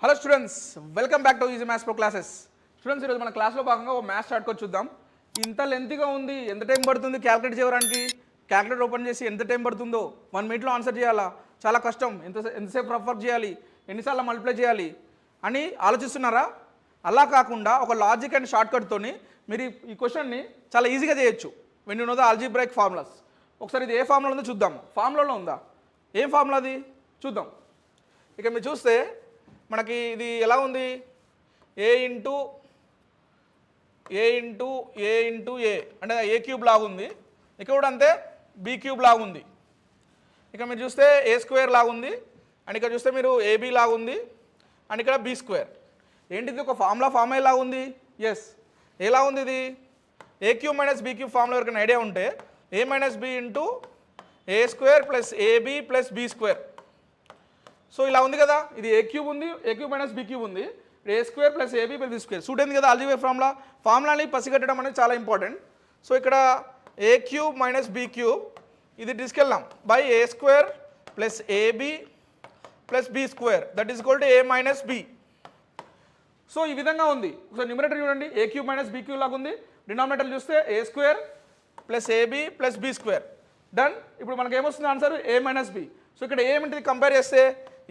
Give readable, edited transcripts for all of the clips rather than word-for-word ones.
Hello students, welcome back to easy maths pro classes. Students, ఈరోజు మన క్లాస్లో భాగంగా ఓ మ్యాథ్స్ స్టార్ట్ కొచ్చి చూద్దాం. ఇంత లెంతీగా ఉంది, ఎంత టైం పడుతుంది క్యాలిక్యులేట్ చేయడానికి? క్యాలిక్యులేటర్ ఓపెన్ చేసి ఎంత టైం పడుతుందో 1 మినిట్లో ఆన్సర్ చేయాలా? చాలా కష్టం. ఎంతసేపు రఫ్ వర్క్ చేయాలి, ఎన్నిసార్లు మల్టిప్లై చేయాలి అని ఆలోచిస్తున్నారా? అలా కాకుండా ఒక లాజిక్ అండ్ షార్ట్ కట్తోని మీరు ఈ క్వశ్చన్ని చాలా ఈజీగా చేయొచ్చు. When you know the algebraic formulas. ఒకసారి ఇది ఏ ఫార్ములా ఉందో చూద్దాం. ఫార్ములాలో ఉందా? ఏం ఫార్ములా అది చూద్దాం. ఇక మీరు చూస్తే మనకి ఇది ఎలా ఉంది? ఏ ఇంటూ ఏ అంటే ఏ క్యూబ్ లాగా ఉంది. ఇక్కడ కూడా అంతే, బీ క్యూబ్ లాగా ఉంది. ఇక మీరు చూస్తే ఏ స్క్వేర్ లాగా ఉంది, అండ్ ఇక్కడ చూస్తే మీరు ఏబీ లాగా ఉంది, అండ్ ఇక్కడ బీ స్క్వేర్. ఏంటిది? ఒక ఫార్ములా ఫామ్ అయ్యేలా ఉంది. ఎస్, ఎలా ఉంది ఇది? A cube minus B cube formula ఎవరికైనా ఐడియా ఉంటే A minus B into A square plus AB plus B square. So ఇలా ఉంది కదా, ఇది ఏ క్యూబ్ ఉంది, A cube minus B cube ఉంది, A square plus AB plus B square. Suit అయింది కదా ఆల్జీబ్రాయిక్ ఫార్ములాని పసిగట్టడం అనేది చాలా ఇంపార్టెంట్. సో ఇక్కడ A cube minus B cube ఇది తీసుకెళ్దాం by A square plus AB plus B square that is equal to A minus B. So ఈ విధంగా ఉంది. ఒకసారి న్యూమరేటర్ చూడండి, A cube minus B cube లాగా ఉంది. డినామినేటర్ చూస్తే A square plus AB plus B square. Done. ఇప్పుడు మనకి ఏమొస్తుంది answer? A minus B. So ఇక్కడ ఏమిటి కంపేర్ చేస్తే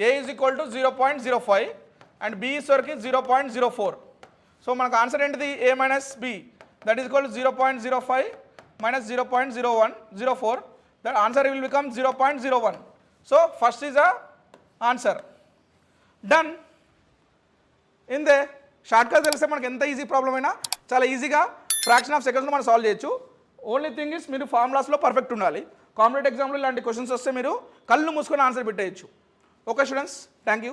A is equal to 0.05 and B వరకు 0.04. సో మనకు ఆన్సర్ ఏంటిది? A minus B that is equal to 0.05 minus 0.04. That answer will become 0.01. So first is a answer. Done. ఇందే shortcut తెలిస్తే మనకి ఎంత ఈజీ ప్రాబ్లం అయినా చాలా ఈజీగా ఫ్రాక్షన్ ఆఫ్ సెకండ్స్లో మనం సాల్వ్ చేయొచ్చు. ఓన్లీ థింగ్ ఇస్ మీరు ఫార్ములాస్లో పర్ఫెక్ట్ ఉండాలి. కాంపిటేటివ్ ఎగ్జామ్లో ఇలాంటి క్వశ్చన్స్ వస్తే మీరు కళ్ళు మూసుకొని ఆన్సర్ పెట్టేయచ్చు. Okay students, thank you.